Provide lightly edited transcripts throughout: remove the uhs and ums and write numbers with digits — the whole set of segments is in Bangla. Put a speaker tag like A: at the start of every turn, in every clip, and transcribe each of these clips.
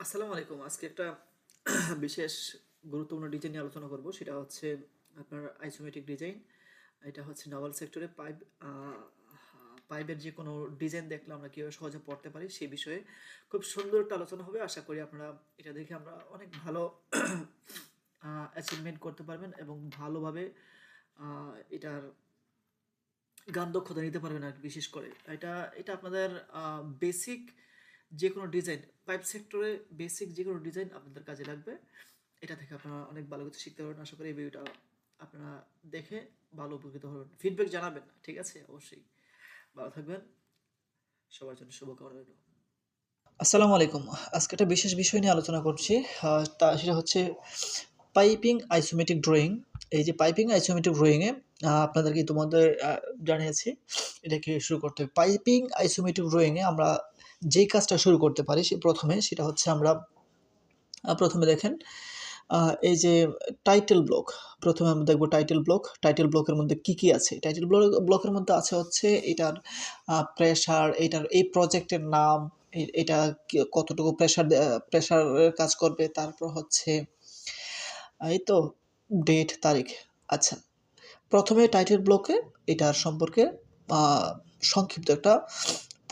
A: আসসালামু আলাইকুম। আজকে একটা বিশেষ গুরুত্বপূর্ণ ডিজাইন নিয়ে আলোচনা করব। সেটা হচ্ছে আপনার আইসোমেট্রিক ডিজাইন। এটা হচ্ছে নাভাল সেক্টরে পাইপের যে কোনো ডিজাইন দেখলে আমরা কীভাবে সহজে পড়তে পারি সেই বিষয়ে খুব সুন্দর একটা আলোচনা হবে। আশা করি আপনারা এটা দেখে আমরা অনেক ভালো অ্যাচিভমেন্ট করতে পারবেন এবং ভালোভাবে এটার গান দক্ষতা নিতে পারবেন আর কি। বিশেষ করে এটা এটা আপনাদের বেসিক যে কোনো ডিজাইন, পাইপ সেক্টরে বেসিক যে কোনো ডিজাইন আপনাদের কাজে লাগবে। এটা থেকে আপনারা অনেক ভালো কিছু শিখতে পারবেন। আশা করি এই ভিডিওটা আপনারা দেখে ভালো উপকৃত হবেন। ফিডব্যাক জানাবেন, ঠিক আছে? অবশ্যই ভালো থাকবেন। সবার জন্য শুভকামনা রইল। আসসালামু আলাইকুম। আজকে একটা বিশেষ বিষয় নিয়ে আলোচনা করছি। সেটা হচ্ছে পাইপিং আইসোমেট্রিক ড্রয়িং। এই যে পাইপিং আইসোমেট্রিক ড্রয়িংয়ে আপনাদেরকে ইতিমধ্যে জানিয়েছি এটাকে শুরু করতে হবে। পাইপিং আইসোমেট্রিক ড্রয়িংয়ে আমরা যেই কাজটা শুরু করতে পারি সেটা হচ্ছে আমরা প্রথমে দেখেন এই যে টাইটেল ব্লক। প্রথমে আমরা দেখব টাইটেল ব্লকের মধ্যে কি কি আছে। টাইটেল ব্লকের মধ্যে আছে হচ্ছে এটার প্রেশার, এটার এই প্রজেক্টের নাম, এটা কতটুকু প্রেশারের কাজ করবে, তারপর হচ্ছে এই তো ডেট, তারিখ। আচ্ছা, প্রথমে টাইটেল ব্লকে এটার সম্পর্কে সংক্ষিপ্ত একটা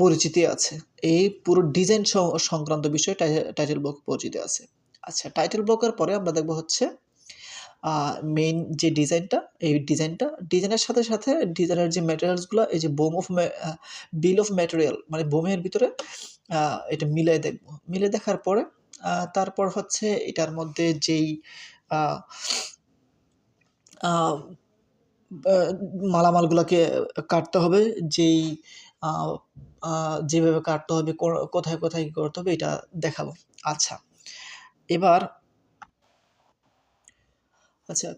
A: পরিচিতি আছে। এই পুরো ডিজাইন সংক্রান্ত বিষয়ে টাইটেল ব্লক পরিচিতি আছে। আচ্ছা, টাইটেল ব্লকের পরে আমরা দেখব হচ্ছে মেইন যে ডিজাইনটা, এই ডিজাইনের সাথে সাথে ডিজাইনের যে ম্যাটেরিয়ালসগুলো, এই যে বিল অফ ম্যাটেরিয়াল মানে বোমের ভিতরে এটা মিলে দেখার পরে তারপর হচ্ছে এটার মধ্যে যেই মালামালগুলোকে কাটতে হবে, যেই যেভাবে কাটতে হবে, কোথায় কোথায় কী করতে হবে, এটা দেখাবো। আচ্ছা, এবার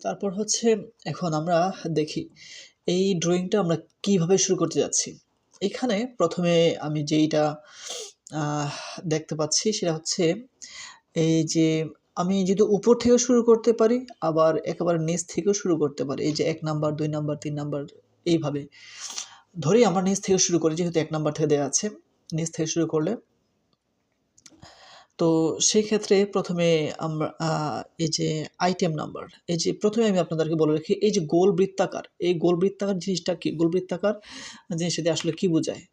A: তারপর হচ্ছে এখন আমরা দেখি এই ড্রয়িংটা আমরা কিভাবে শুরু করতে যাচ্ছি। এখানে প্রথমে আমি যেইটা দেখতে পাচ্ছি সেটা হচ্ছে এই যে আমি যদি উপর থেকেও শুরু করতে পারি, আবার একেবারে নিচ থেকেও শুরু করতে পারি। এই যে ১ নাম্বার, ২ নাম্বার, ৩ নাম্বার এইভাবে ধরেই আমরা নিচ থেকে শুরু করি, যেহেতু ১ নাম্বার থেকে দেয়া আছে। নিচ থেকে শুরু করলে তো সেই ক্ষেত্রে প্রথমে আমরা এই যে আইটেম নাম্বার, এই যে প্রথমে আমি আপনাদেরকে বলে রাখি, এই যে গোল বৃত্তাকার, এই গোল বৃত্তাকার জিনিসটা কি? গোল বৃত্তাকার জিনিসটা দিয়ে আসলে কি বোঝায়?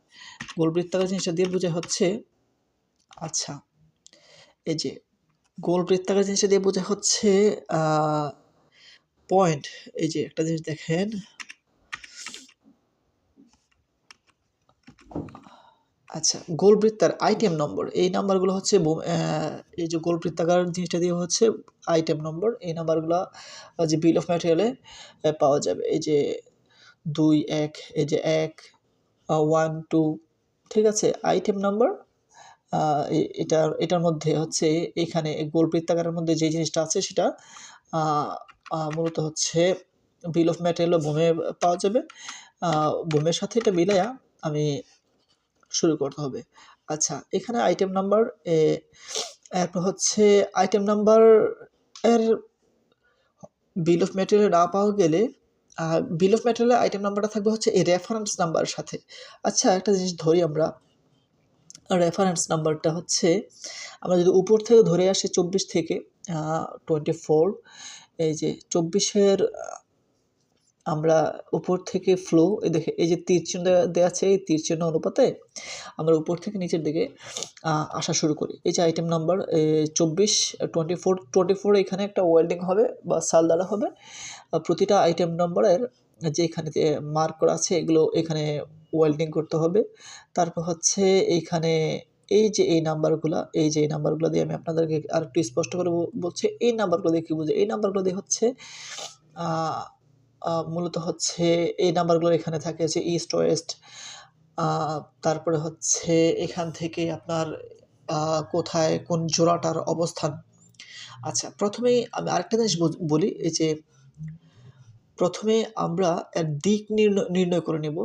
A: গোল বৃত্তাকার জিনিসটা দিয়ে বোঝায় হচ্ছে, আচ্ছা, এই যে গোল বৃত্তাকার জিনিসটা দিয়ে বোঝায় হচ্ছে পয়েন্ট। এই যে একটা জিনিস দেখেন, আচ্ছা, গোল বৃত্তার আইটেম নম্বর, এই নাম্বারগুলো হচ্ছে এই যে গোল বৃত্তাকার জিনিসটা দিয়ে হচ্ছে আইটেম নম্বর। এই নাম্বারগুলো যে বিল অফ ম্যাটেরিয়ালে পাওয়া যাবে। এই যে ২, ১, এই যে ১, ১, ২, ঠিক আছে? আইটেম নাম্বার এটার মধ্যে হচ্ছে এখানে গোল বৃত্তাকারের মধ্যে যে জিনিসটা আছে সেটা মূলত হচ্ছে বিল অফ ম্যাটেরিয়াল বোমে পাওয়া যাবে। বোমের সাথে এটা মিলাইয়া আমি শুরু করতে হবে। আচ্ছা, এখানে আইটেম নাম্বার এরপর হচ্ছে আইটেম নাম্বার এর বিল অফ ম্যাটেরিয়াল না পাওয়া গেলে বিল অফ ম্যাটেরিয়ালের আইটেম নাম্বারটা থাকবে হচ্ছে এই রেফারেন্স নাম্বারের সাথে। আচ্ছা, একটা জিনিস ধরি আমরা, রেফারেন্স নাম্বারটা হচ্ছে আমরা যদি উপর থেকে ধরে আসি ২৪ থেকে 24, এই যে ২৪-এর আমরা উপর থেকে ফ্লো, এই যে তীর চিহ্ন দেওয়া আছে, এই তীর চিহ্ন অনুপাতে আমরা উপর থেকে নিচের দিকে আসা শুরু করি। এই যে আইটেম নাম্বার ২৪, 24 এখানে একটা ওয়েল্ডিং হবে বা সাল দ্বারা হবে। প্রতিটা আইটেম নাম্বারের যে এখানে মার্ক করা আছে এগুলো এখানে ওয়েল্ডিং করতে হবে। তারপর হচ্ছে এইখানে এই যে এই নাম্বারগুলো দিয়ে আমি আপনাদেরকে আরেকটু স্পষ্ট করে বলছি, এই নাম্বারগুলো দিয়ে কী বোঝায়? এই নাম্বারগুলো দিয়ে হচ্ছে মূলত হচ্ছে এই নাম্বারগুলো এখানে থাকে যে ইস্ট, ওয়েস্ট, তারপরে হচ্ছে এখান থেকে আপনার কোথায় কোন জোড়াটার অবস্থান। আচ্ছা, প্রথমেই আমি আরেকটা জিনিস বলি, এই যে প্রথমে আমরা এর দিক নির্ণয় করে নেব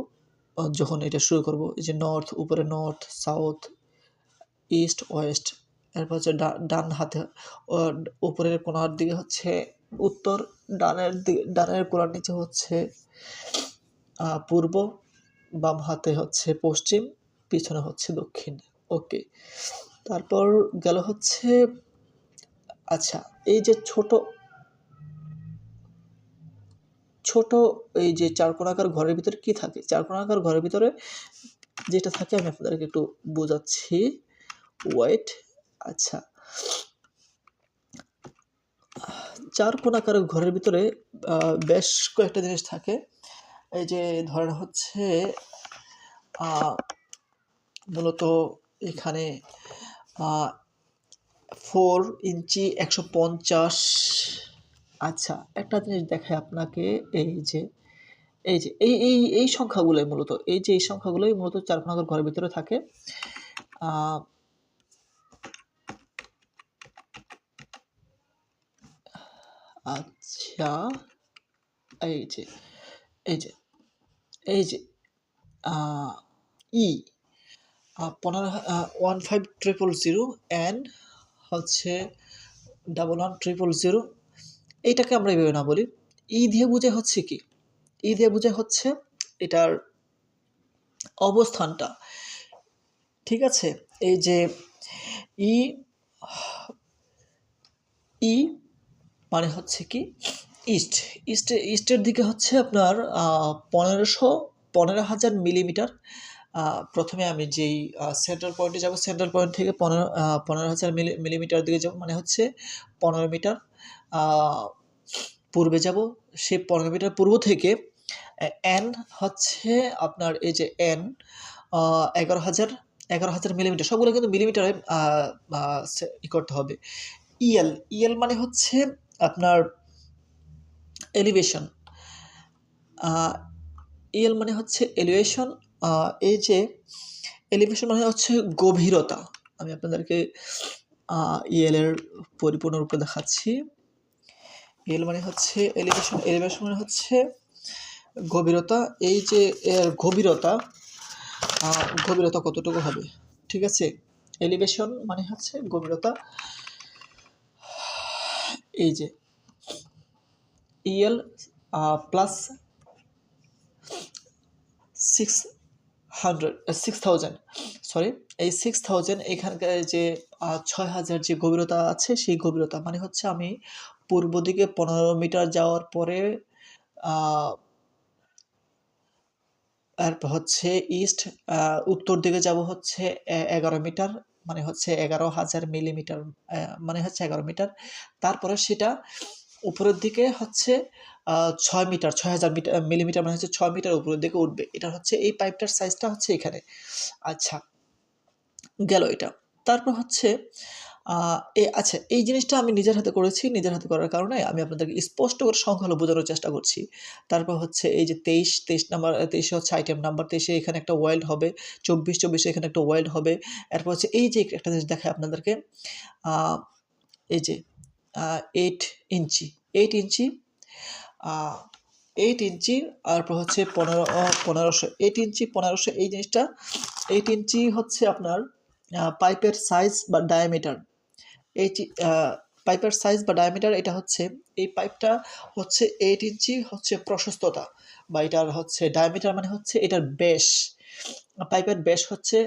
A: যখন এটা শুরু করব। এই যে নর্থ, উপরে নর্থ, সাউথ, ইস্ট, ওয়েস্ট। এরপর হচ্ছে ডান হাতে উপরের কোণার দিকে হচ্ছে উত্তর, ডানের কোণার নিচে হচ্ছে পূর্ব, বাম হাতে হচ্ছে পশ্চিম, পিছনে হচ্ছে দক্ষিণ। ওকে, তারপর গেল হচ্ছে, আচ্ছা, এই যে ছোট ছোট এই যে চারকোণাকার ঘরের ভিতরে কি থাকে, চারকোণাকার ঘরের ভিতরে যেটা থাকে আমি আপনাদেরকে একটু বোঝাচ্ছি, ওয়েট। আচ্ছা, চারকোণাকার ঘরের ভিতরে বেশ কয়েকটা জিনিস থাকে। এই যে ধরেন হচ্ছে মূলত এখানে 4 ইঞ্চি 150। আচ্ছা, একটা জিনিস দেখাই আপনাকে, এই যে এই যে এই সংখ্যাগুলোই মূলত, এই সংখ্যাগুলোই মূলত চারকোণাকার ঘরের ভিতরে থাকে। আচ্ছা, এই যে এই যে এই যে ই 1500 অ্যান্ড হচ্ছে 11000, এইটাকে আমরা এইভাবে না বলি, ই দিয়ে বোঝায় হচ্ছে কি, ই দিয়ে বোঝায় হচ্ছে এটার অবস্থানটা, ঠিক আছে। এই যে ই ই মানে হচ্ছে কি ইস্ট, ইস্টের দিকে হচ্ছে আপনার 15,000 মিলিমিটার। প্রথমে আমি যেই সেন্ট্রাল পয়েন্টে যাব, সেন্ট্রাল পয়েন্ট থেকে 15,000 মিলিমিটার দিকে যাব, মানে হচ্ছে 15 মিটার পূর্বে যাব। সেই 15 মিটার পূর্ব থেকে এন হচ্ছে আপনার, এই যে এন 11,000 মিলিমিটার, সবগুলো কিন্তু মিলিমিটারে ই করতে হবে। ইএল মানে হচ্ছে আপনার এলিভেশন, ইএল মানে হচ্ছে এলিভেশন। এই যে এলিভেশন মানে হচ্ছে গভীরতা। আমি আপনাদেরকে ইএল এর পরিপূর্ণ রূপে দেখাচ্ছি। ইএল মানে হচ্ছে এলিভেশন, এলিভেশন মানে হচ্ছে গভীরতা। এই যে এর গভীরতা, গভীরতা কতটুকু হবে, ঠিক আছে। এলিভেশন মানে হচ্ছে গভীরতা। এই যে ইএল প্লাস 6,000, সরি, এই 6,000 এখানকার যে 6,000 যে গভীরতা আছে, সেই গভীরতা মানে হচ্ছে আমি পূর্ব দিকে 15 মিটার যাওয়ার পরে তারপর হচ্ছে ইস্ট, উত্তর দিকে যাব হচ্ছে 11 মিটার, মানে হচ্ছে 11,000 মিলিমিটার, মানে হচ্ছে 11 মিটার। তারপরে সেটা উপরের দিকে হচ্ছে 6 মিটার, 6,000 মিলিমিটার, মানে হচ্ছে 6 মিটার উপরের দিকে উঠবে। এটা হচ্ছে এই পাইপটার সাইজটা হচ্ছে এখানে। আচ্ছা, গেল এটা। তারপর হচ্ছে আচ্ছা, এই জিনিসটা আমি নিজের হাতে করেছি। নিজের হাতে করার কারণে আমি আপনাদেরকে স্পষ্ট করে সংখ্যাগুলো বোঝানোর চেষ্টা করছি। তারপর হচ্ছে এই যে 23 নাম্বার, 23 হচ্ছে আইটেম নাম্বার, 23 এখানে একটা ওয়েল্ড হবে, 24 এখানে একটা ওয়েল্ড হবে। এরপর হচ্ছে এই যে একটা জিনিস দেখাই আপনাদেরকে, আ এই যে 8 ইঞ্চি, 8 ইঞ্চি, আ 8 ইঞ্চি, তারপর হচ্ছে 1500, 8 ইঞ্চি 1500, এই জিনিসটা 8 ইঞ্চি হচ্ছে আপনার পাইপের সাইজ বা ডায়ামিটার। এই পাইপের সাইজ বা ডায়ামিটার, এটা হচ্ছে এই পাইপটা হচ্ছে 8 ইঞ্চি হচ্ছে প্রশস্ততা, বা এটার হচ্ছে ডায়ামিটার মানে হচ্ছে এটার ব্যাস। পাইপের ব্যাস হচ্ছে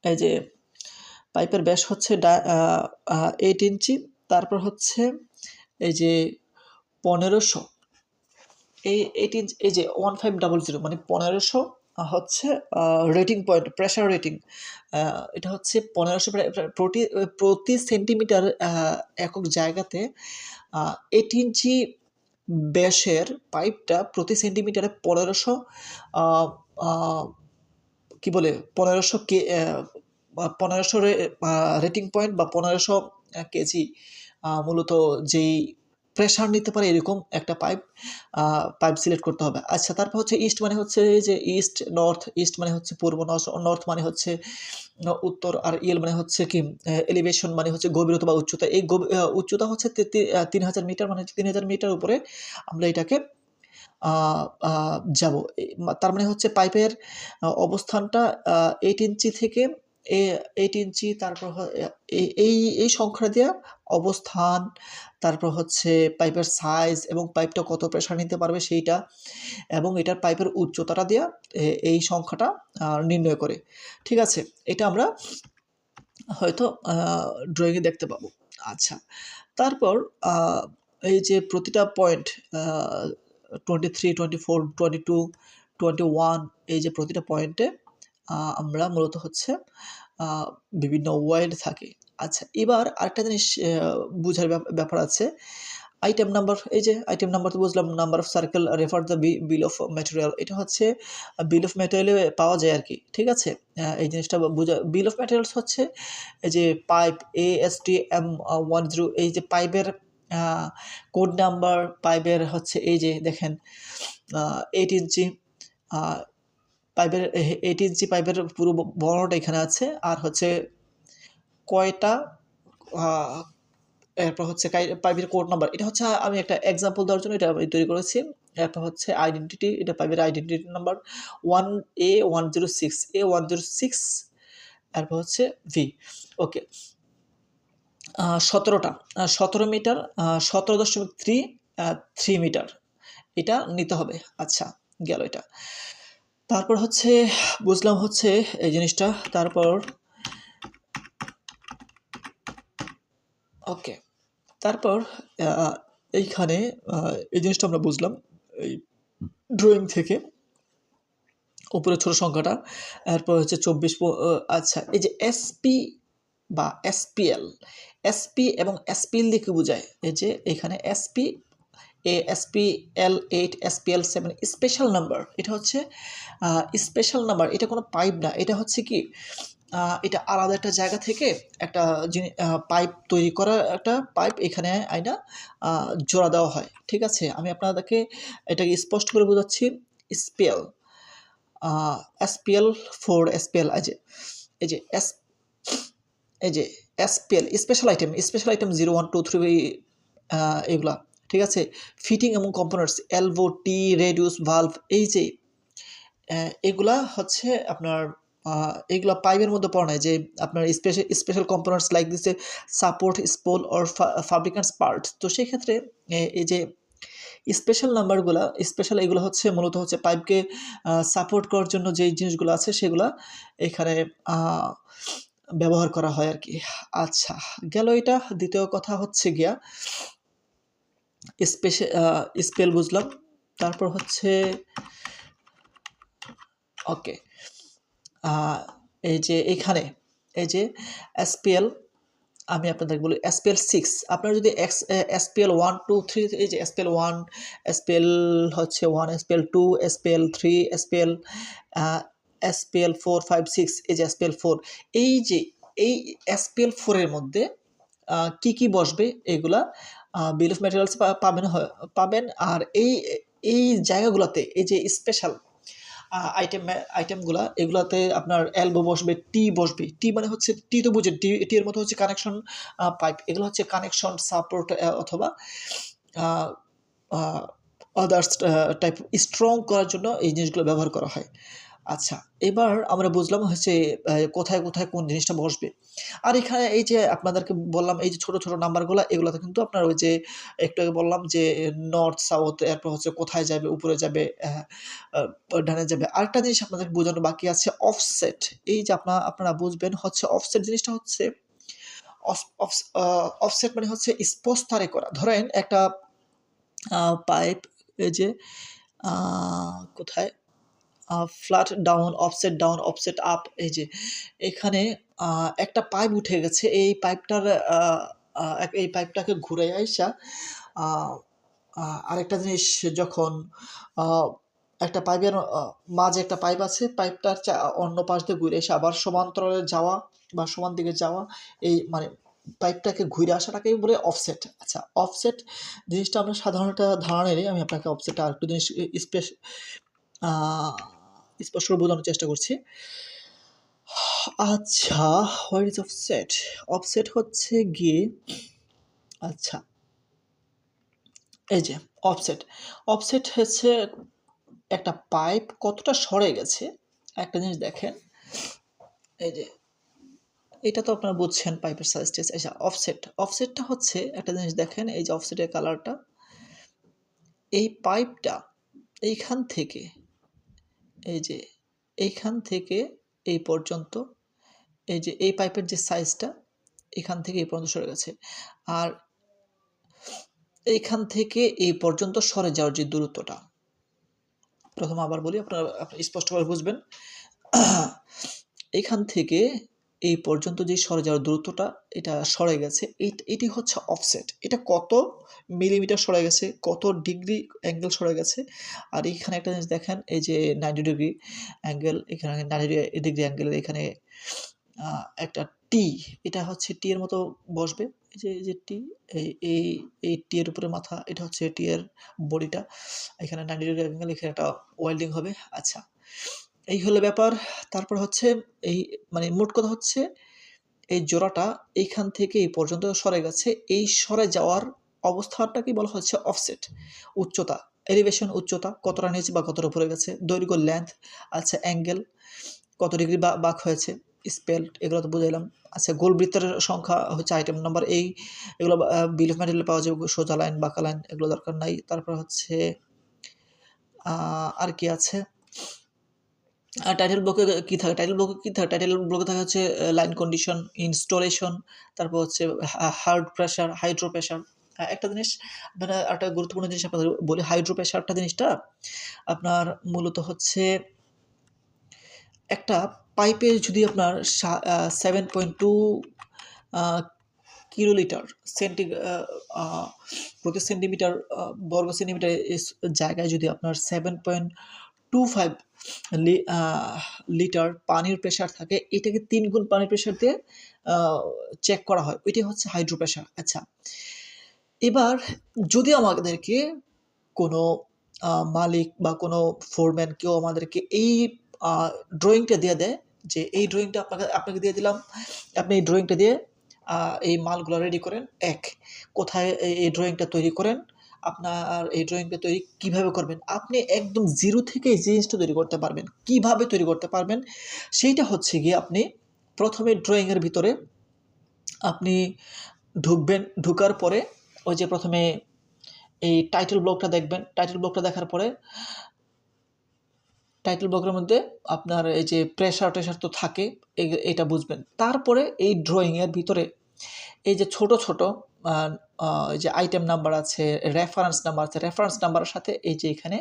A: এই যে পাইপের ব্যাস হচ্ছে 8 ইঞ্চি। তারপর হচ্ছে এই যে 1500, এই 8 ইঞ্চ, এই যে 1500 মানে 1500 হচ্ছে রেটিং পয়েন্ট, প্রেশার রেটিং। এটা হচ্ছে 1500 প্রতি প্রতি সেন্টিমিটার একক জায়গাতে 8 ইঞ্চি ব্যাসের পাইপটা প্রতি সেন্টিমিটারে 1500 কি বলে 1500 কে 1500 রেটিং পয়েন্ট বা 1500 কেজি মূলত যেই প্রেশার নিতে পারে এরকম একটা পাইপ সিলেক্ট করতে হবে। আচ্ছা, তারপর হচ্ছে ইস্ট মানে হচ্ছে যে ইস্ট নর্থ, ইস্ট মানে হচ্ছে পূর্ব, নর্থ মানে হচ্ছে উত্তর, আর ইয়েল মানে হচ্ছে কি এলিভেশন মানে হচ্ছে গভীরতা বা উচ্চতা। এই উচ্চতা হচ্ছে 3,000 মিটার, মানে 3,000 মিটার উপরে আমরা এটাকে যাব। তার মানে হচ্ছে পাইপের অবস্থানটা 8 ইঞ্চি থেকে
B: 8 ইঞ্চি, তারপর এই সংখ্যা দিয়ে অবস্থান, তারপর হচ্ছে পাইপের সাইজ এবং পাইপটা কত প্রেশার নিতে পারবে সেইটা, এবং এটার পাইপের উচ্চতাটা দিয়ে এই সংখ্যাটা নির্ণয় করে। ঠিক আছে, এটা আমরা হয়তো ড্রয়িংয়ে দেখতে পাবো। আচ্ছা, তারপর এই যে প্রতিটা পয়েন্ট 23, 24, 22, 21, এই যে প্রতিটা পয়েন্টে আমরা মূলত হচ্ছে বিভিন্ন ওয়ার্ড থাকে। আচ্ছা, এবার আরেকটা জিনিস বুঝার ব্যাপার আছে। আইটেম নাম্বার, এই যে আইটেম নাম্বার তো বুঝলাম, number of circle refer the bill of material, এটা হচ্ছে বিল অফ ম্যাটেরিয়ালে পাওয়া যায় আর কি। ঠিক আছে, এই জিনিসটা বোঝা। বিল অফ ম্যাটেরিয়ালস হচ্ছে এই যে পাইপ ASTM 10, এই যে পাইপের কোড নাম্বার, পাইপের হচ্ছে এই যে দেখেন 8 ইঞ্চি পাইপের 8 ইঞ্চি পাইপের পুরো বর্ণনাটা এখানে আছে, আর হচ্ছে কয়টা এরপর হচ্ছে পাইপের কোড নাম্বার, এটা হচ্ছে আমি একটা এক্সাম্পল দেওয়ার জন্য এটা আমি তৈরি করেছি। এরপর হচ্ছে আইডেন্টিটি, এটা পাইপের আইডেন্টিটি নাম্বার 1A106, এরপর হচ্ছে ভি। ওকে, 17 মিটার, 17.3 মিটার এটা নিতে হবে। আচ্ছা, গেল এটা। তারপর হচ্ছে বুঝলাম হচ্ছে এই জিনিসটা। তারপর ওকে, তারপর এইখানে এই জিনিসটা আমরা বুঝলাম এই ড্রয়িং থেকে, উপরে ছোট সংখ্যাটা। এরপর হচ্ছে 24। আচ্ছা, এই যে এসপি বা এসপি এবং এসপিএল দিয়ে কি বোঝায়? এই যে এখানে SP, SPL8, SPL7 special number, এটা হচ্ছে স্পেশাল নাম্বার, এটা কোনো পাইপ না, এটা হচ্ছে কি এটা আলাদা একটা জায়গা থেকে একটা পাইপ তৈরি করা, একটা পাইপ এখানে আইনা জোড়া দেওয়া হয়। ঠিক আছে, আমি আপনাদেরকে এটাকে স্পষ্ট করে বোঝাচ্ছি। স্পেল SPL4, SPL, এই যে এই যে SPL স্পেশাল আইটেম 0, 1, 2, 3 এগুলা। ঠিক আছে, ফিটিং এবং কম্পোনেন্টস, এলভো, টি, রেডিউস, ভালভ, এই যে এগুলা হচ্ছে আপনার এগুলা পাইপের মধ্যে পড়ে না, যে আপনার স্পেশাল কম্পোনেন্টস লাইক দিছে সাপোর্ট, স্পোল অর ফাব্রিকান্টস পার্ট। তো সেই ক্ষেত্রে এই যে স্পেশাল নাম্বারগুলা, স্পেশাল এগুলো হচ্ছে মূলত হচ্ছে পাইপকে সাপোর্ট করার জন্য যে জিনিসগুলো আছে সেগুলা এখানে ব্যবহার করা হয় আর কি। আচ্ছা, গেল এটা। দ্বিতীয় কথা হচ্ছে গিয়া স্পেল বুঝলাম। তারপর হচ্ছে ওকে, এই যে এখানে এই যে SPL, আমি আপনাদের বলি SPL6। আপনারা যদি SPL1, 2, 3, এই যে SPL1, SPL হচ্ছে 1, SPL2, SPL3, SPL4, 5, 6, এই যে SPL4, এই যে এই SPL4 এর মধ্যে কি কি বসবে এগুলা বিল অফ ম্যাটেরিয়ালস পাবেন। আর এই জায়গাগুলোতে এই যে স্পেশাল আইটেমগুলা, এগুলাতে আপনার এলবো বসবে, টি বসবে। টি মানে হচ্ছে, টি তো বুঝেন, টি এর মতো হচ্ছে কানেকশন পাইপ, এগুলো হচ্ছে কানেকশন সাপোর্ট অথবা আদার্স টাইপ স্ট্রং করার জন্য এই জিনিসগুলো ব্যবহার করা হয়। আচ্ছা, এবার আমরা বুঝলাম হচ্ছে কোথায় কোথায় কোন জিনিসটা বসবে। আর এখানে এই যে আপনাদেরকে বললাম এই যে ছোট ছোট নাম্বারগুলো, এগুলোতে কিন্তু আপনার ওই যে একটু আগে বললাম যে নর্থ সাউথ, এরপর হচ্ছে কোথায় যাবে, উপরে যাবে, ডানে যাবে। আরেকটা জিনিস আপনাদের বোঝানো বাকি আছে, অফসেট। এই যে আপনারা বুঝবেন হচ্ছে অফসেট জিনিসটা হচ্ছে অফসেট মানে হচ্ছে স্পোস্তারে করা। ধরেন একটা পাইপ, এই যে কোথায় ফ্ল্যাট ডাউন, অফসেট আপ, এই যে এখানে একটা পাইপ উঠে গেছে, এই পাইপটার এই পাইপটাকে ঘুরে আইসা আরেকটা জিনিস, যখন একটা পাইপের মাঝে একটা পাইপ আছে, পাইপটার অন্য পাশ দিয়ে ঘুরে এসে আবার সমান্তরালে যাওয়া বা সমান দিকে যাওয়া, এই মানে পাইপটাকে ঘুরে আসাটাকেই বলে অফসেট। আচ্ছা, অফসেট জিনিসটা আমরা সাধারণ একটা ধারণা নেই, আমি আপনাকে অফসেটটা আরেকটু জিনিস স্পষ্ট করে বোঝানোর চেষ্টা করছি। আচ্ছা, হোয়াট ইজ অফসেট? অফসেট হচ্ছে গিয়ে, আচ্ছা এই যে অফসেট হচ্ছে একটা পাইপ কতটা সরে গেছে। একটা জিনিস দেখেন, এই যে এটা তো আপনারা বুঝছেন পাইপের সাইজ টেস্ট। আচ্ছা অফসেটটা হচ্ছে একটা জিনিস দেখেন, এই যে অফসেটের কালারটা, এই পাইপটা এইখান থেকে, এই যে এইখান থেকে এই পর্যন্ত, এই যে এই পাইপের যে সাইজটা এখান থেকে এই পর্যন্ত সরে গেছে, আর এইখান থেকে এই পর্যন্ত সরে যাওয়ার যে দূরত্বটা, প্রথমে আবার বলি আপনারা স্পষ্টভাবে বুঝবেন। এখান থেকে এই পর্যন্ত যে সরে যাওয়ার দূরত্বটা, এটা সরে গেছে, এটি হচ্ছে অফসেট। এটা কত মিলিমিটার সরে গেছে, কত ডিগ্রি অ্যাঙ্গেল সরে গেছে। আর এইখানে একটা জিনিস দেখেন, এই যে 90 ডিগ্রি অ্যাঙ্গেল, এখানে 90 ডিগ্রি অ্যাঙ্গেলের এখানে একটা টি, এটা হচ্ছে টি এর মতো বসবে। এই যে টি, এই এই এই টি এর উপরে মাথা, এটা হচ্ছে টি এর বডিটা। এখানে 90 ডিগ্রি অ্যাঙ্গেল, এখানে একটা ওয়েল্ডিং হবে। আচ্ছা, এই হলো ব্যাপার। তারপর হচ্ছে এই, মানে মোট কথা হচ্ছে এই জোড়াটা এইখান থেকে এই পর্যন্ত সরে গেছে। এই সরে যাওয়ার অবস্থাটাকে বলা হচ্ছে অফসেট। উচ্চতা, এলিভেশন, উচ্চতা কতটা নিচে বা কতটা উপরে গেছে, দৈর্ঘ্য, লেন্থ, আচ্ছা অ্যাঙ্গেল কত ডিগ্রি বাঁক হয়েছে, স্পেল, এগুলো তো বুঝাইলাম। আচ্ছা, গোল বৃত্তের সংখ্যা হচ্ছে আইটেম নাম্বার। এগুলো বিল অফ ম্যাটেরিয়াল পাওয়া যাবে, সোজা লাইন, বাঁকা লাইন, এগুলো দরকার নাই। তারপর হচ্ছে আর কি আছে, টাইটেল ব্লকে কী থাকে, টাইটেল ব্লকে থাকে হচ্ছে লাইন কন্ডিশন, ইনস্টলেশন, তারপর হচ্ছে হার্ড প্রেশার, হাইড্রো প্রেশার। একটা জিনিস মানে একটা গুরুত্বপূর্ণ জিনিস আপনাদের বলি, হাইড্রো প্রেশারটা জিনিসটা আপনার মূলত হচ্ছে একটা পাইপে যদি আপনার 7.2 কিলোলিটার প্রতি সেন্টিমিটার বর্গ সেন্টিমিটার জায়গায় যদি আপনার 7.25 লিটার পানির প্রেশার থাকে, এটাকে 3 গুণ পানির প্রেশার দিয়ে চেক করা হয়, ওইটাই হচ্ছে হাইড্রো প্রেশার। আচ্ছা, এবার যদি আমাদেরকে কোনো মালিক বা কোনো ফোরম্যান কেউ আমাদেরকে এই ড্রয়িংটা দিয়ে দেয়, যে এই ড্রয়িংটা আপনাকে দিয়ে দিলাম, আপনি এই ড্রয়িংটা দিয়ে এই মালগুলো রেডি করেন। কোথায় এই ড্রয়িংটা তৈরি করেন, আপনার এই ড্রয়িংটা তৈরি কীভাবে করবেন, আপনি একদম জিরো থেকে এই জিনিসটা তৈরি করতে পারবেন। কীভাবে তৈরি করতে পারবেন সেইটা হচ্ছে গিয়ে, আপনি প্রথমে ড্রয়িংয়ের ভিতরে আপনি ঢুকবেন, ঢুকার পরে ওই যে প্রথমে এই টাইটেল ব্লকটা দেখবেন, টাইটেল ব্লকটা দেখার পরে টাইটেল ব্লকের মধ্যে আপনার এই যে প্রেশার টেশার তো থাকে, এটা বুঝবেন। তারপরে এই ড্রয়িংয়ের ভিতরে এই যে ছোট ছোট এই যে আইটেম নাম্বার আছে, রেফারেন্স নাম্বার আছে, রেফারেন্স নাম্বারের সাথে এই যে এখানে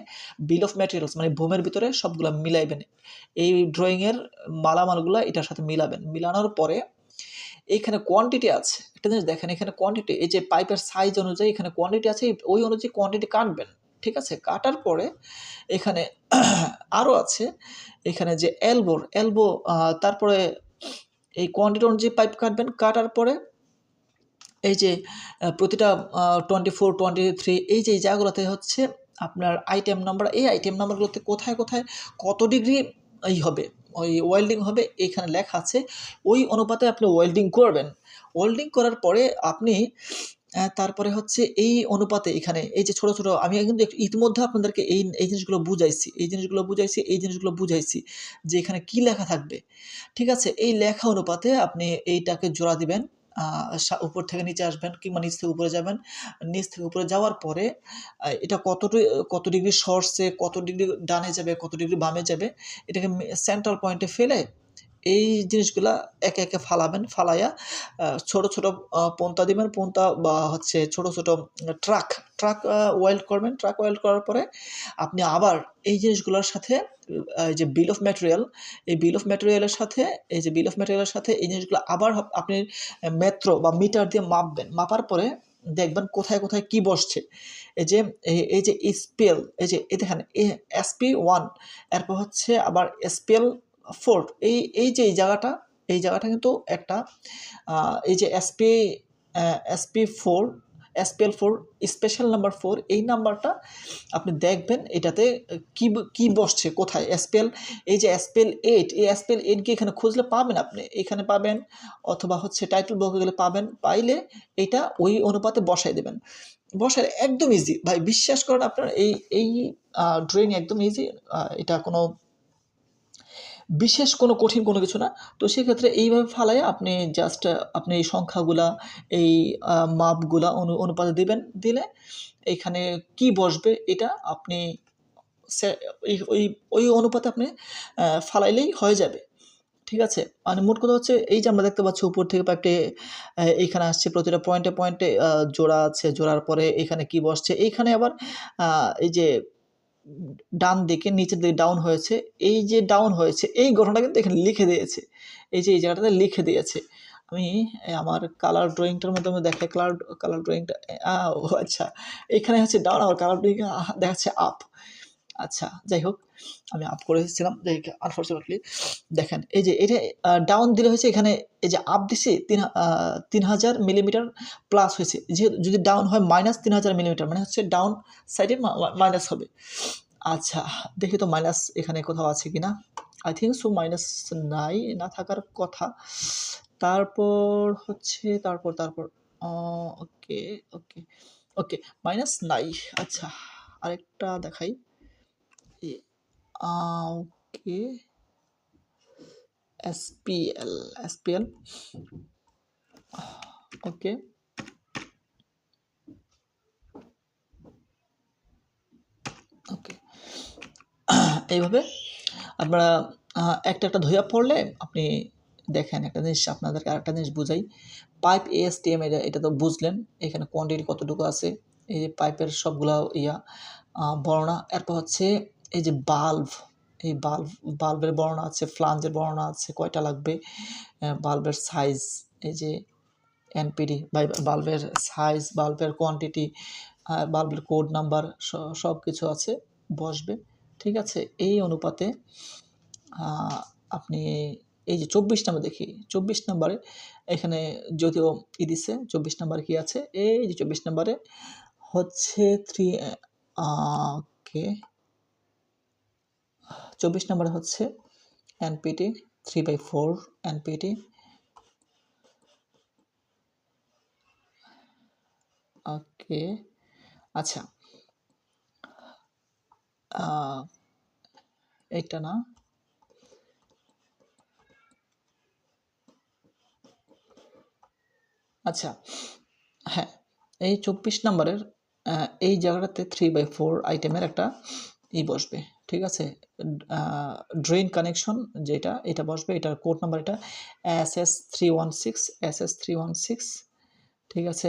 B: বিল অফ ম্যাটেরিয়ালস, মানে বোমের ভিতরে সবগুলো মিলাইবেন। এই ড্রয়িংয়ের মালামালগুলো এটার সাথে মিলাবেন। মিলানোর পরে এইখানে কোয়ান্টিটি আছে, একটা জিনিস দেখেন, এখানে কোয়ান্টিটি, এই যে পাইপের সাইজ অনুযায়ী এখানে কোয়ান্টিটি আছে, ওই অনুযায়ী কোয়ান্টিটি কাটবেন। ঠিক আছে, কাটার পরে এখানে আরও আছে, এখানে যে এলবো, তারপরে এই কোয়ান্টিটি অনুযায়ী পাইপ কাটবেন। কাটার পরে এই যে প্রতিটা 24, 23, এই যে এই জায়গাগুলোতে হচ্ছে আপনার আইটেম নাম্বার, এই আইটেম নাম্বারগুলোতে কোথায় কোথায় কত ডিগ্রি হবে, ওই ওয়েল্ডিং হবে, এইখানে লেখা আছে। ওই অনুপাতে আপনি ওয়েল্ডিং করবেন। ওয়েল্ডিং করার পরে আপনি তারপরে হচ্ছে এই অনুপাতে এখানে এই যে ছোট ছোট, আমি কিন্তু ইতিমধ্যে আপনাদেরকে এই জিনিসগুলো বুঝাইছি যে এখানে কি লেখা থাকবে। ঠিক আছে, এই লেখা অনুপাতে আপনি এইটাকে জোড়া দিবেন। উপর থেকে নিচে আসবেন কিংবা নিচ থেকে উপরে যাবেন। নিচ থেকে উপরে যাওয়ার পরে এটা কত ডিগ্রি সরছে, কত ডিগ্রি ডানে যাবে, কত ডিগ্রি বামে যাবে, এটাকে সেন্ট্রাল পয়েন্টে ফেলে এই জিনিসগুলা একে একে ফালাবেন। ফালাইয়া ছোট ছোট পোন্তা দিবেন। পোন্তা বা হচ্ছে ছোট ছোট ট্রাক ওয়েল্ড করবেন। ট্রাক ওয়েল্ড করার পরে আপনি আবার এই জিনিসগুলোর সাথে এই যে বিল অফ ম্যাটেরিয়াল, এই বিল অফ ম্যাটেরিয়ালের সাথে এই জিনিসগুলো আবার আপনি মেট্রো বা মিটার দিয়ে মাপবেন। মাপার পরে দেখবেন কোথায় কোথায় কি বসছে। এই যে স্পেল, এই দেখেন SP1, এরপর হচ্ছে আবার SPL4, এই যে এই জায়গাটা কিন্তু একটা এই যে SP4, SPL4, স্পেশাল নাম্বার 4, এই নাম্বারটা আপনি দেখবেন এটাতে কি বসছে কোথায়। এই যে SPL8, এই SPL8 গিয়ে এখানে খুঁজলে পাবেন, আপনি এখানে পাবেন, অথবা হচ্ছে টাইটেল ব্লকে গেলে পাবেন। পাইলে এটা ওই অনুপাতে বসাই দেবেন। বসালে একদম ইজি ভাই, বিশ্বাস করেন আপনার এই ড্রয়িং একদম ইজি। এটা কোনো বিশেষ কোনো কঠিন কোনো কিছু না। তো সেক্ষেত্রে এইভাবে ফালাইয়া আপনি জাস্ট আপনি এই সংখ্যাগুলা, এই মাপগুলা অনুপাতে দিবেন। দিলে এইখানে কি বসবে এটা আপনি সে ওই ওই ওই অনুপাতে আপনি ফালাইলেই হয়ে যাবে। ঠিক আছে? মানে মোট কথা হচ্ছে এই যে আমরা দেখতে পাচ্ছি উপর থেকে পাইপটি এইখানে আসছে, প্রতিটা পয়েন্টে জোড়া আছে। জোড়ার পরে এখানে কি বসছে? এইখানে আবার আ এই যে ডান দিকে নিচের দিকে ডাউন হয়েছে। এই যে ডাউন হয়েছে এই ঘটনাটা কিন্তু এখানে লিখে দিয়েছে। এই যে এই জায়গাটাতে লিখে দিয়েছে। আমি আমার কালার ড্রয়িংটার মাধ্যমে দেখাই, কালার ড্রয়িংটা ও আচ্ছা। এখানে হচ্ছে ডাউন, আবার কালার ড্রয়িং দেখাচ্ছে আপ। আচ্ছা, যাই হোক আমি আপ করে এসেছিলাম। আনফরচুনেটলি দেখেন এই যে এটা ডাউন দিলে হয়েছে, এখানে এই যে আপ দিছি ৩,০০০ মিলিমিটার প্লাস হয়েছে। যদি ডাউন হয় -৩,০০০ মিলিমিটার মানে হচ্ছে ডাউন সাইডে মাইনাস হবে। আচ্ছা, দেখি তো মাইনাস এখানে কোথাও আছে কিনা। আই থিংক সো মাইনাস নাই, না থাকার কথা। তারপর হচ্ছে তারপর ওকে, ওকে, ওকে, মাইনাস নাই। আচ্ছা, আরেকটা দেখাই। এ ওকে, SPL ওকে, ওকে। এইভাবে আপনারা একটা ধইয়া পড়লে আপনি দেখেন একটা জিনিস, আপনাদেরকে আরেকটা জিনিস বুঝাই। পাইপ ASTM এটা তো বুঝলেন। এখানে কোয়ান্টিটি কতটুকু আছে। এই যে পাইপের সবগুলা বর্ণনা। এরপর হচ্ছে এই যে বাল্ব, এই বাল্বের বর্ণনা আছে, ফ্লাঞ্জের বর্ণনা আছে, কয়টা লাগবে, বাল্বের সাইজ, এই যে NPD বাল্বের সাইজ, বাল্বের কোয়ান্টিটি, বাল্বের কোড নাম্বার সব কিছু আছে, বসবে। ঠিক আছে? এই অনুপাতে আপনি এই যে ২৪ নাম্বার দেখি, ২৪ নাম্বারে এখানে যদিও দিছে, ২৪ নাম্বারে কি আছে? এই যে ২৪ নাম্বারে হচ্ছে ওকে, ২৪ নাম্বারে হচ্ছে NPT 3/4 NPT ওকে। আচ্ছা, এইটা না, আচ্ছা, হ্যাঁ, এই ২৪ নাম্বারের এই জায়গাটাতে 3/4 আইটেমের একটা বসবে। ঠিক আছে? ড্রেন কানেকশন যেটা, এটা বসবে। এটার কোড নাম্বার এটা SS316 ঠিক আছে?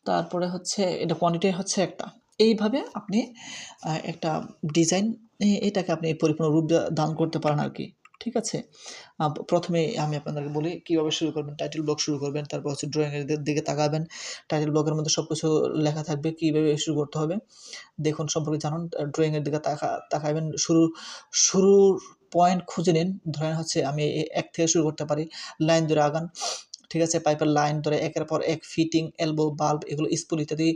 B: তারপরে হচ্ছে এটা কোয়ান্টিটি হচ্ছে একটা। এইভাবে আপনি একটা ডিজাইন এটাকে আপনি পরিপূর্ণ রূপ দান করতে পারেন আরকি। ঠিক আছে? প্রথমেই আমি আপনাদেরকে বলি কীভাবে শুরু করবেন। টাইটেল ব্লক শুরু করবেন। তারপর হচ্ছে ড্রয়িং এর দিকে তাকাবেন। টাইটেল ব্লকের মধ্যে সবকিছু লেখা থাকবে। কীভাবে শুরু করতে হবে দেখুন, সম্পর্কে জানুন। ড্রয়িং এর দিকে তাকাবেন। শুরুর পয়েন্ট খুঁজে নিন। ধরেন হচ্ছে আমি ১ থেকে শুরু করতে পারি। লাইন ধরে আগান। ঠিক আছে? পাইপের লাইন ধরে একের পর এক ফিটিং, এলবো, বাল্ব, এগুলো স্পুল ইত্যাদি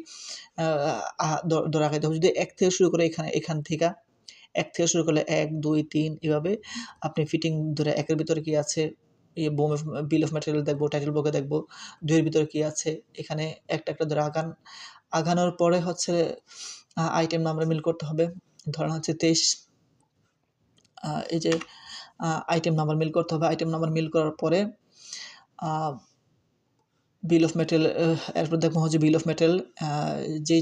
B: ধরে আগাইতে হবে। যদি ১ থেকে শুরু করে এখান থেকে ১ থেকে শুরু করলে ১, ২, ৩ এভাবে আপনি ফিটিং ধরে ১ এর ভিতরে কি আছে, বিল অফ ম্যাটেরিয়াল দেখবো, টাইটেল ব্লকে দেখবো, ২ এর ভিতরে কি আছে, এখানে একটা ধরে আগান। আগানোর পরে হচ্ছে আইটেম নাম্বার মিল করতে হবে। ধরেন হচ্ছে ২৩, এই যে আইটেম নাম্বার মিল করতে হবে। আইটেম নাম্বার মিল করার পরে বিল অফ ম্যাটেরিয়াল, এরপর দেখবো হচ্ছে বিল অফ ম্যাটেরিয়াল, যেই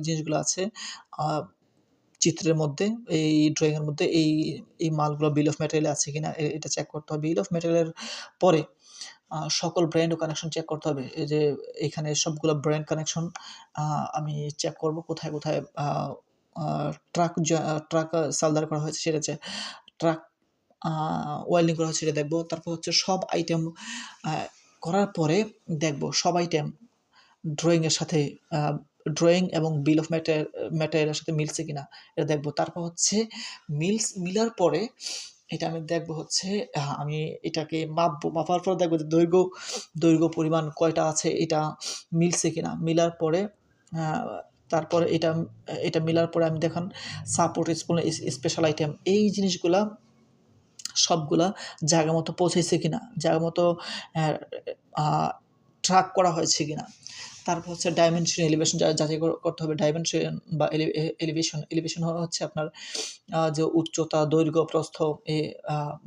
B: জিনিসগুলো আছে চিত্রের মধ্যে, এই ড্রয়িংয়ের মধ্যে এই মালগুলো বিল অফ ম্যাটেরিয়ালে আছে কিনা এটা চেক করতে হবে। বিল অফ ম্যাটেরিয়ালের পরে সকল ব্র্যান্ড ও কানেকশন চেক করতে হবে। এই যে এখানে সবগুলো ব্র্যান্ড কানেকশন আমি চেক করব কোথায় ট্রাক সালদার করা হয়েছে সেটা ট্রাক ওয়েল্ডিং করা হয়েছে সেটা দেখব। তারপর হচ্ছে সব আইটেম করার পরে দেখব সব আইটেম ড্রয়িংয়ের সাথে ড্রয়িং এবং বিল অফ ম্যাটেরিয়ালের সাথে মিলছে কিনা এটা দেখব। তারপর হচ্ছে মিলার পরে এটা আমি দেখব হচ্ছে আমি এটাকে মাপবো। মাপার পর দেখব যে দৈর্ঘ্য পরিমাণ কয়টা আছে এটা মিলছে কিনা। মিলার পরে তারপরে এটা মিলার পরে আমি দেখান সাপোর্ট, স্পেশাল আইটেম, এই জিনিসগুলা সবগুলা জায়গা মতো পৌঁছেছে কিনা, জায়গা মতো ট্র্যাক করা হয়েছে কিনা। তারপর হচ্ছে ডাইমেনশন, এলিভেশন যাচাই করতে হবে। ডাইমেনশন বা এলিভেশন হচ্ছে আপনার যে উচ্চতা, দৈর্ঘ্য, প্রস্থ এ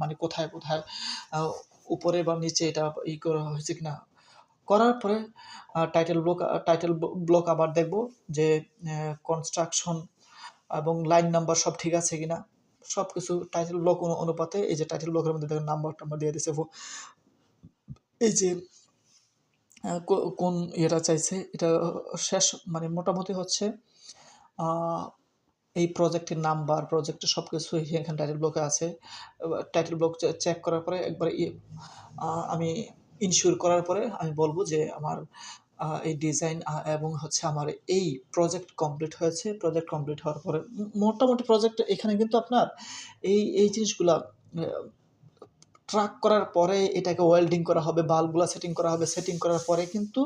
B: মানে কোথায়, কোথায় আ উপরে বা নিচে এটা করা হয়েছে কিনা। করার পরে টাইটেল ব্লক আবার দেখব যে কনস্ট্রাকশন এবং লাইন নাম্বার সব ঠিক আছে কিনা। সবকিছু টাইটেল ব্লক অনুপাতে এই যে টাইটেল ব্লকের মধ্যে দেখেন নাম্বার-টাম্বার দিয়ে দিছে। এই যে কোন ইয়েটা চাইছে এটা শেষ মানে মোটামুটি হচ্ছে আ এই প্রজেক্টের নাম্বার, প্রজেক্টের সবকিছু এখানে টাইটেল ব্লকে আছে। টাইটেল ব্লক চেক করার পরে একবারে আমি ইনশিওর করার পরে আমি বলব যে আমার এই ডিজাইন এবং হচ্ছে আমার এই প্রজেক্ট কমপ্লিট হয়েছে। প্রজেক্ট কমপ্লিট হওয়ার পরে মোটামুটি প্রজেক্ট এখানে কিন্তু আপনার এই জিনিসগুলা ট্রাক করার পরে এটাকে ওয়েল্ডিং করা হবে, বাল্বগুলা সেটিং করা হবে। সেটিং করার পরে কিন্তু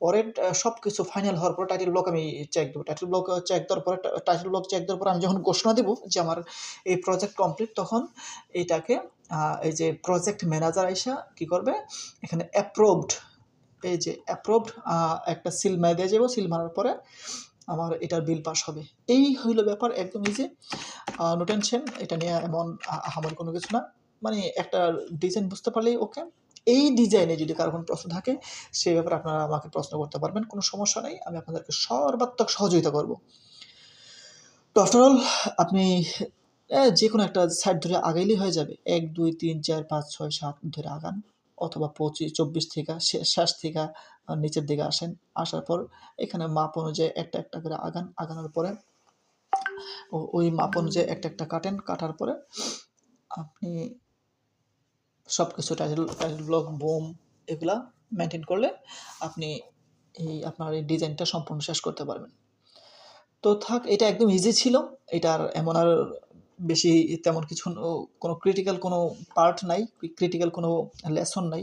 B: পরে সবকিছু ফাইনাল হওয়ার পরে টাইটেল ব্লক আমি চেক দেব। টাইটেল ব্লক চেক দেওয়ার পরে আমি যখন ঘোষণা দেব যে আমার এই প্রজেক্ট কমপ্লিট, তখন এইটাকে এই যে প্রজেক্ট ম্যানেজার আইসা কি করবে, এখানে অ্যাপ্রুভড, এই যে অ্যাপ্রুভড একটা সিল মেরে দিয়ে যাবো। সিল মারার পরে আমার এটার বিল পাস হবে। এই হইল ব্যাপার, একদম ইজি। নো টেনশন, এটা নিয়ে এমন আহামরি কোনো কিছু না। মানে একটা ডিজাইন বুঝতে পারলেই ওকে। এই ডিজাইনে যদি কারো কোনো প্রশ্ন থাকে, সে ব্যাপারে আপনারা আমাকে প্রশ্ন করতে পারবেন। কোনো সমস্যা নাই। আমি আপনাদেরকে সর্বাত্মক সহযোগিতা করব। তো আফটার অল আপনি যেকোনো একটা সাইড ধরে আগাইলেই হয়ে যাবে। ১, ২, ৩, ৪, ৫, ৬, ৭ ধরে আগান, অথবা ২৪ থেকে শেষ থেকে নিচের দিকে আসেন। আসার পর এখানে মাপ অনুযায়ী একটা, একটা করে আগান। আগানোর পরে ওই মাপ অনুযায়ী একটা, একটা কাটেন। কাটার পরে আপনি সবকিছু টাইটেল ব্লক, বুম এগুলা মেইনটেইন করলে আপনি আপনার এই ডিজাইনটা সম্পূর্ণ শেষ করতে পারবেন। তো থাক, এটা একদম ইজি ছিল। এটার এমন আর বেশি তেমন কিছু কোনো ক্রিটিক্যাল কোনো পার্ট নাই, ক্রিটিক্যাল কোনো লেসন নাই।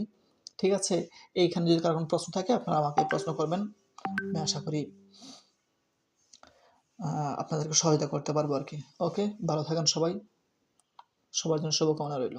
B: ঠিক আছে? এইখানে যদি কারো কোনো প্রশ্ন থাকে আপনারা আমাকে প্রশ্ন করবেন। আমি আশা করি আপনাদেরকে সহায়তা করতে পারবো আরকি। ওকে, ভালো থাকেন সবাই। সবার জন্য শুভকামনা রইল।